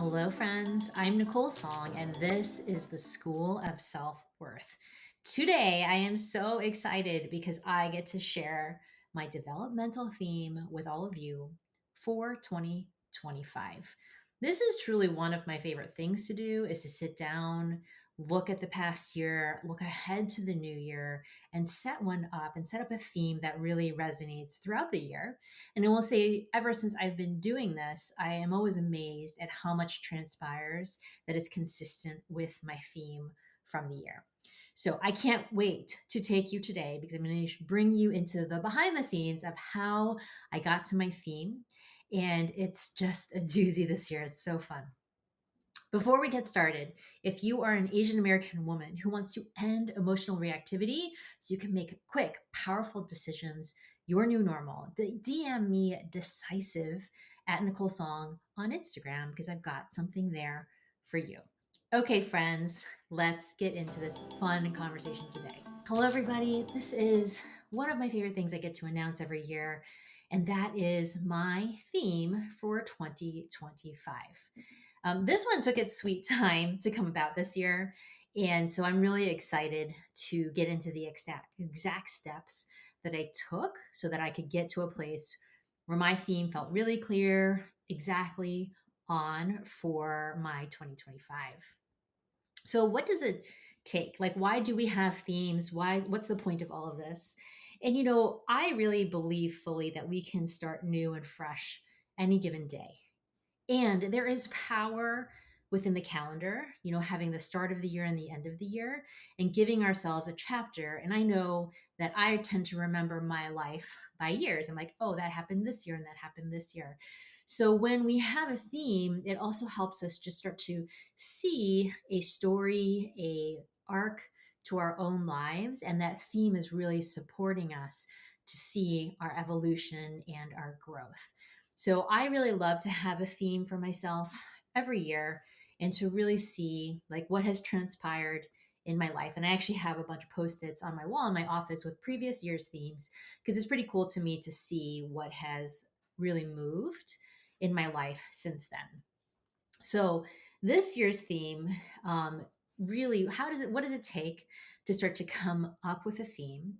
Hello, friends. I'm Nicole Song, and this is the School of Self Worth. Today, I am so excited because I get to share my developmental theme with all of you for 2025. This is truly one of my favorite things to do is to sit down, look at the past year, look ahead to the new year, and set up a theme that really resonates throughout the year. And I will say, ever since I've been doing this, I am always amazed at how much transpires that is consistent with my theme from the year. So I can't wait to take you today because I'm going to bring you into the behind the scenes of how I got to my theme. And it's just a doozy this year. It's so fun. Before we get started, if you are an Asian American woman who wants to end emotional reactivity so you can make quick, powerful decisions, your new normal, DM me decisive at Nicole Song on Instagram because I've got something there for you. Okay, friends, let's get into this fun conversation today. Hello, everybody. This is one of my favorite things I get to announce every year, and that is my theme for 2025. This one took its sweet time to come about this year. And so I'm really excited to get into the exact steps that I took so that I could get to a place where my theme felt really clear, exactly on for my 2025. So, what does it take? Like, why do we have themes? What's the point of all of this? And, I really believe fully that we can start new and fresh any given day. And there is power within the calendar, having the start of the year and the end of the year and giving ourselves a chapter. And I know that I tend to remember my life by years. I'm like, oh, that happened this year and that happened this year. So when we have a theme, it also helps us just start to see a story, a arc to our own lives. And that theme is really supporting us to see our evolution and our growth. So I really love to have a theme for myself every year and to really see like what has transpired in my life. And I actually have a bunch of post-its on my wall in my office with previous year's themes because it's pretty cool to me to see what has really moved in my life since then. So this year's theme, really, what does it take to start to come up with a theme?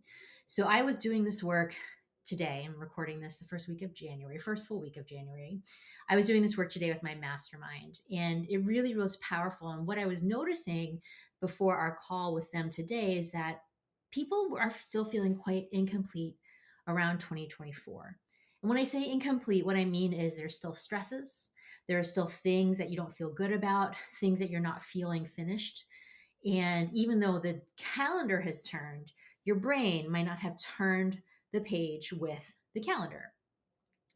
So I was doing this work today. I'm recording this the first full week of January. I was doing this work today with my mastermind, and it really was powerful. And what I was noticing before our call with them today is that people are still feeling quite incomplete around 2024. And when I say incomplete, what I mean is there's still stresses, there are still things that you don't feel good about, things that you're not feeling finished. And even though the calendar has turned, your brain might not have turned the page with the calendar.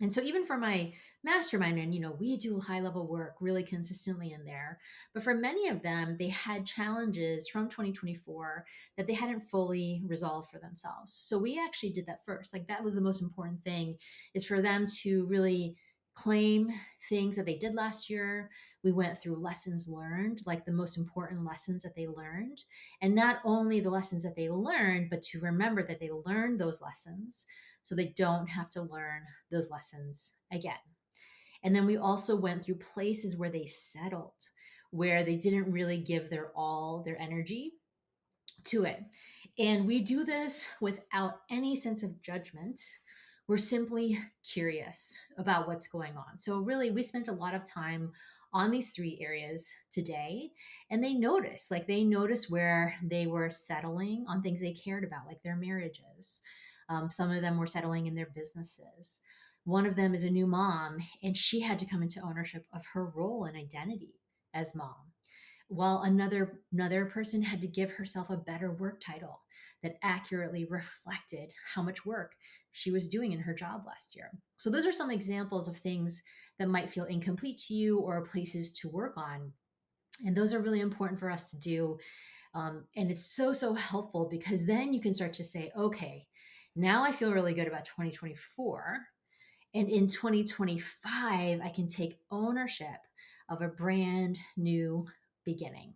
And so even for my mastermind, and we do high level work really consistently in there, but for many of them, they had challenges from 2024 that they hadn't fully resolved for themselves. So we actually did that first. Like that was the most important thing, is for them to really claim things that they did last year. We went through lessons learned, like the most important lessons that they learned. And not only the lessons that they learned, but to remember that they learned those lessons so they don't have to learn those lessons again. And then we also went through places where they settled, where they didn't really give their energy to it. And we do this without any sense of judgment. We're simply curious about what's going on. So, really, we spent a lot of time on these three areas today, and they noticed where they were settling on things they cared about, like their marriages. Some of them were settling in their businesses. One of them is a new mom, and she had to come into ownership of her role and identity as mom, while another person had to give herself a better work title that accurately reflected how much work she was doing in her job last year. So those are some examples of things that might feel incomplete to you or places to work on. And those are really important for us to do. And it's so helpful because then you can start to say, okay, now I feel really good about 2024. And in 2025, I can take ownership of a brand new beginning.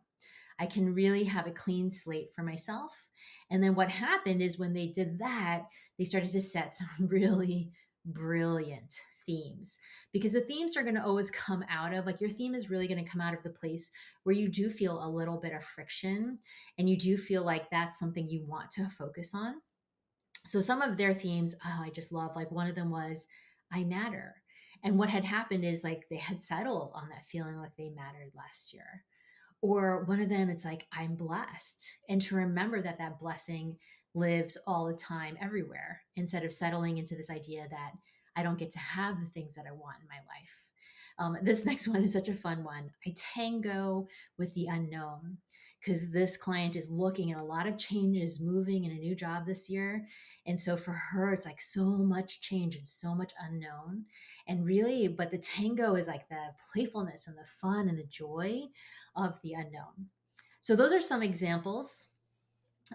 I can really have a clean slate for myself. And then what happened is when they did that, they started to set some really brilliant themes, because the themes are going to always come out of, like, your theme is really going to come out of the place where you do feel a little bit of friction and you do feel like that's something you want to focus on. So some of their themes, oh, I just love, like one of them was I matter. And what had happened is like they had settled on that feeling like they mattered last year. Or one of them, it's like I'm blessed, and to remember that that blessing lives all the time everywhere, instead of settling into this idea that I don't get to have the things that I want in my life. This next one is such a fun one. I tango with the unknown, because this client is looking at a lot of changes, moving in a new job this year. And so for her, it's like so much change and so much unknown. And really, but the tango is like the playfulness and the fun and the joy of the unknown. So those are some examples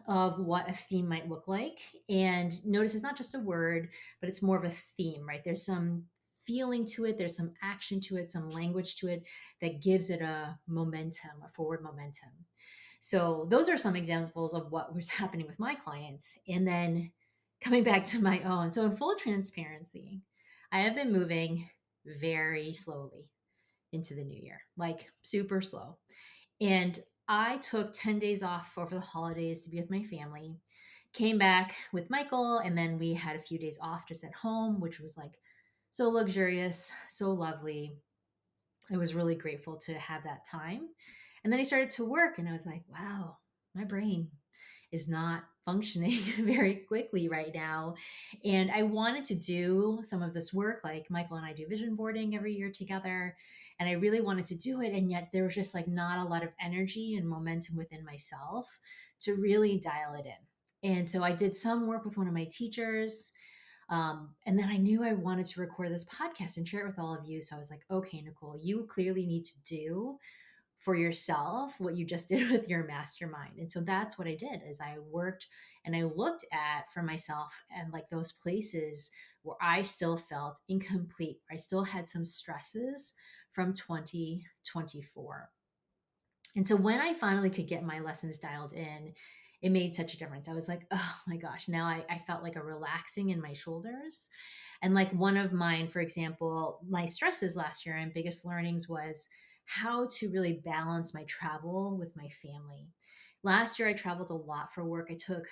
of what a theme might look like. And notice it's not just a word, but it's more of a theme, right? There's some feeling to it, there's some action to it, some language to it that gives it a momentum, a forward momentum. So those are some examples of what was happening with my clients. And then coming back to my own. So in full transparency, I have been moving very slowly into the new year, like super slow. And I took 10 days off over the holidays to be with my family, came back with Michael, and then we had a few days off just at home, which was like so luxurious, so lovely. I was really grateful to have that time. And then I started to work, and I was like, wow, my brain is not functioning very quickly right now. And I wanted to do some of this work. Like Michael and I do vision boarding every year together. And I really wanted to do it. And yet there was just like not a lot of energy and momentum within myself to really dial it in. And so I did some work with one of my teachers. And then I knew I wanted to record this podcast and share it with all of you. So I was like, okay, Nicole, you clearly need to do for yourself what you just did with your mastermind. And so that's what I did is I worked and I looked at for myself and like those places where I still felt incomplete, where I still had some stresses from 2024. And so when I finally could get my lessons dialed in, it made such a difference. I was like, oh my gosh, now I felt like a relaxing in my shoulders. And like one of mine, for example, my stresses last year and biggest learnings was how to really balance my travel with my family. Last year, I traveled a lot for work. I took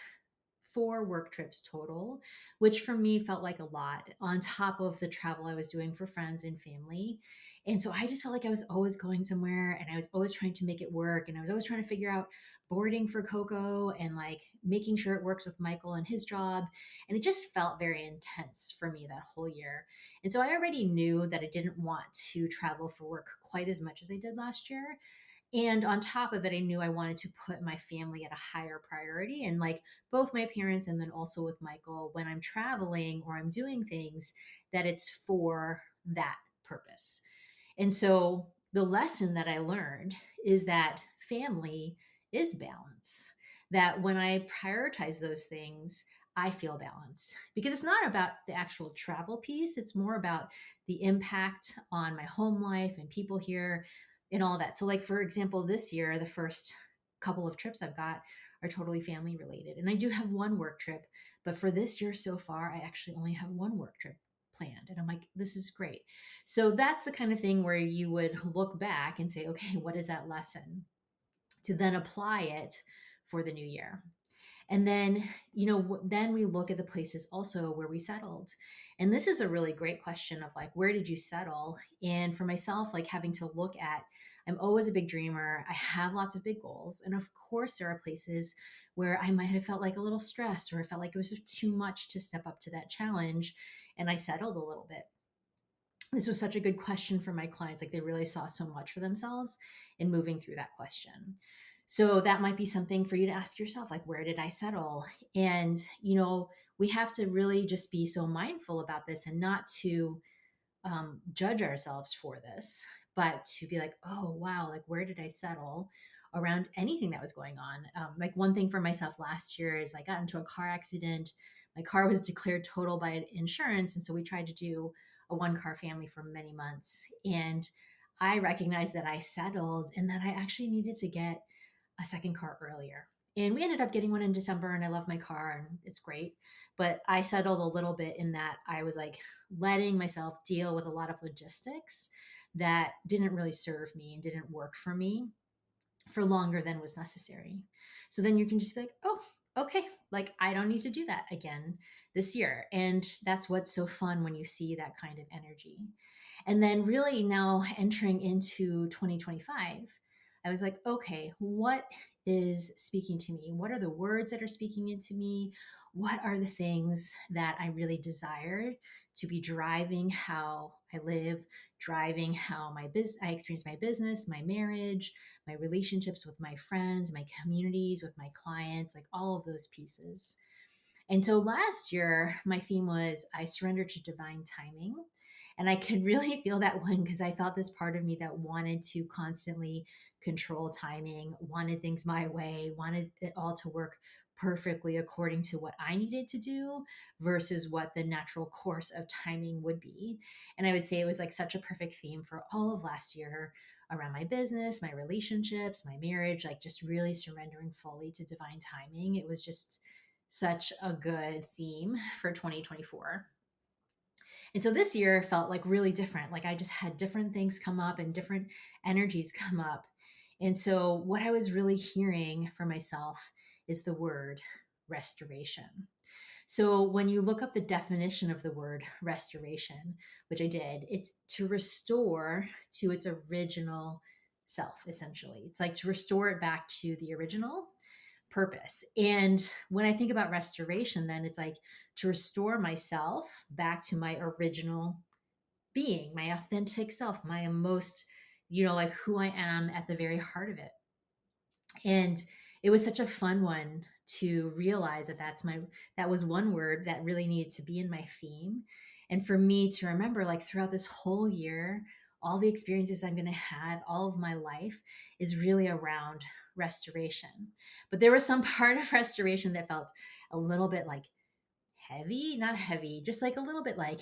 4 work trips total, which for me felt like a lot on top of the travel I was doing for friends and family. And so I just felt like I was always going somewhere and I was always trying to make it work. And I was always trying to figure out boarding for Coco and like making sure it works with Michael and his job. And it just felt very intense for me that whole year. And so I already knew that I didn't want to travel for work quite as much as I did last year. And on top of it, I knew I wanted to put my family at a higher priority. And like both my parents, and then also with Michael, when I'm traveling or I'm doing things, that it's for that purpose. And so the lesson that I learned is that family is balance, that when I prioritize those things, I feel balance because it's not about the actual travel piece. It's more about the impact on my home life and people here and all that. So, like, for example, this year, the first couple of trips I've got are totally family related. And I do have one work trip, but for this year so far, I actually only have one work trip planned. And I'm like, this is great. So that's the kind of thing where you would look back and say, okay, what is that lesson? To then apply it for the new year. And then, then we look at the places also where we settled. And this is a really great question of like, where did you settle? And for myself, like having to look at, I'm always a big dreamer. I have lots of big goals. And of course, there are places where I might have felt like a little stressed or I felt like it was just too much to step up to that challenge. And I settled a little bit. This was such a good question for my clients. Like they really saw so much for themselves in moving through that question. So that might be something for you to ask yourself, like, where did I settle? And, we have to really just be so mindful about this and not to judge ourselves for this, but to be like, oh, wow, like, where did I settle around anything that was going on? Like, one thing for myself last year is I got into a car accident. My car was declared total by insurance. And so we tried to do a 1 car family for many months. And I recognized that I settled and that I actually needed to get a second car earlier. And we ended up getting one in December, and I love my car and it's great. But I settled a little bit in that I was like letting myself deal with a lot of logistics that didn't really serve me and didn't work for me for longer than was necessary. So then you can just be like, oh, okay, like I don't need to do that again this year. And that's what's so fun when you see that kind of energy. And then, really, now entering into 2025, I was like, okay, what is speaking to me? What are the words that are speaking into me? What are the things that I really desire to be driving how I live, driving how I experience my business, my marriage, my relationships with my friends, my communities, with my clients, like all of those pieces. And so last year, my theme was I surrendered to divine timing. And I could really feel that one because I felt this part of me that wanted to constantly control timing, wanted things my way, wanted it all to work perfectly according to what I needed to do versus what the natural course of timing would be. And I would say it was like such a perfect theme for all of last year around my business, my relationships, my marriage, like just really surrendering fully to divine timing. It was just such a good theme for 2024. And so this year felt like really different. Like I just had different things come up and different energies come up. And so what I was really hearing for myself is the word restoration. So when you look up the definition of the word restoration, which I did, it's to restore to its original self, essentially. It's like to restore it back to the original purpose. And when I think about restoration, then it's like to restore myself back to my original being, my authentic self, my most, like who I am at the very heart of it. And it was such a fun one to realize that was one word that really needed to be in my theme. And for me to remember, like throughout this whole year, all the experiences I'm going to have, all of my life is really around restoration. But there was some part of restoration that felt a little bit like heavy, not heavy, just like a little bit like,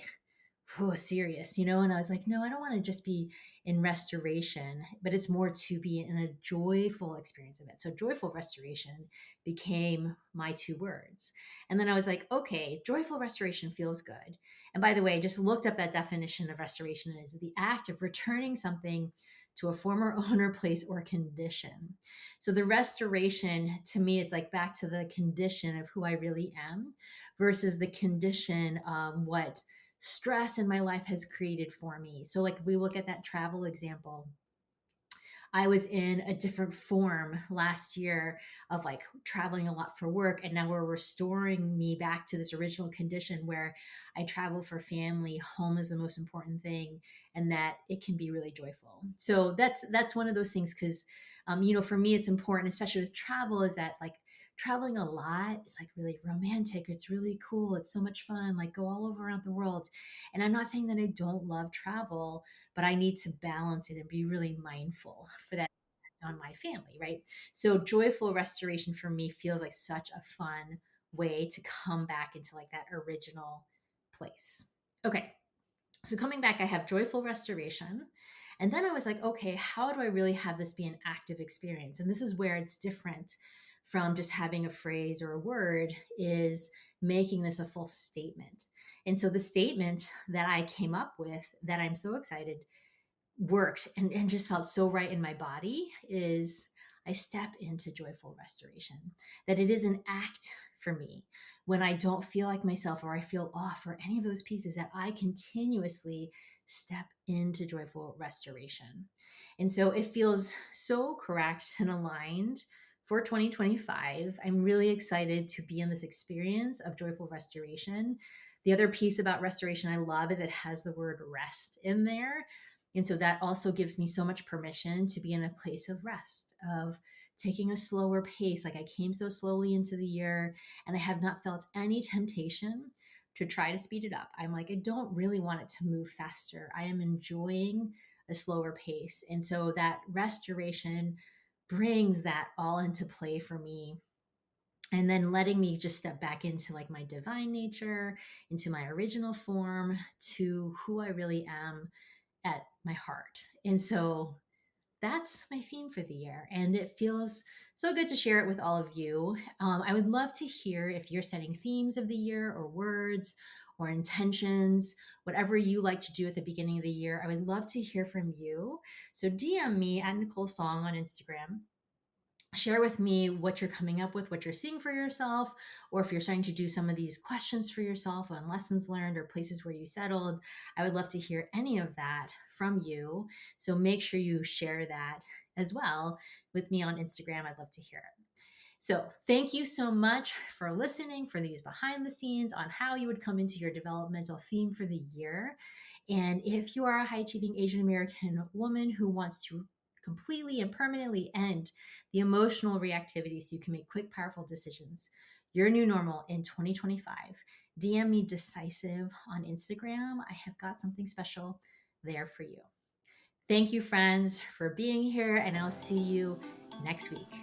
oh, serious, And I was like, no, I don't want to just be in restoration, but it's more to be in a joyful experience of it. So joyful restoration became my two words. And then I was like, okay, joyful restoration feels good. And by the way, I just looked up that definition of restoration is the act of returning something to a former owner, place, or condition. So the restoration to me, it's like back to the condition of who I really am versus the condition of what stress in my life has created for me. So, like, if we look at that travel example, I was in a different form last year of like traveling a lot for work. And now we're restoring me back to this original condition where I travel for family. Home is the most important thing, and that it can be really joyful. So that's one of those things because, for me, it's important, especially with travel, is that like traveling a lot, it's like really romantic. It's really cool. It's so much fun. Like go all over around the world. And I'm not saying that I don't love travel, but I need to balance it and be really mindful for that on my family, right? So joyful restoration for me feels like such a fun way to come back into like that original place. Okay. So coming back, I have joyful restoration. And then I was like, okay, how do I really have this be an active experience? And this is where it's different from just having a phrase or a word is making this a full statement. And so the statement that I came up with that I'm so excited worked and just felt so right in my body is I step into joyful restoration. That it is an act for me when I don't feel like myself or I feel off or any of those pieces that I continuously step into joyful restoration. And so it feels so correct and aligned for 2025. I'm really excited to be in this experience of joyful restoration. The other piece about restoration I love is it has the word rest in there. And so that also gives me so much permission to be in a place of rest, of taking a slower pace. Like I came so slowly into the year and I have not felt any temptation to try to speed it up. I'm like, I don't really want it to move faster. I am enjoying a slower pace. And so that restoration brings that all into play for me, and then letting me just step back into like my divine nature, into my original form, to who I really am at my heart. And so that's my theme for the year. And it feels so good to share it with all of you. I would love to hear if you're setting themes of the year or words or intentions, whatever you like to do at the beginning of the year. I would love to hear from you. So DM me at Nicole Song on Instagram. Share with me what you're coming up with, what you're seeing for yourself, or if you're starting to do some of these questions for yourself on lessons learned or places where you settled. I would love to hear any of that from you. So make sure you share that as well with me on Instagram. I'd love to hear it. So, thank you so much for listening for these behind the scenes on how you would come into your developmental theme for the year. And if you are a high achieving Asian American woman who wants to completely and permanently end the emotional reactivity so you can make quick, powerful decisions, your new normal in 2025, DM me decisive on Instagram. I have got something special there for you. Thank you, friends, for being here, and I'll see you next week.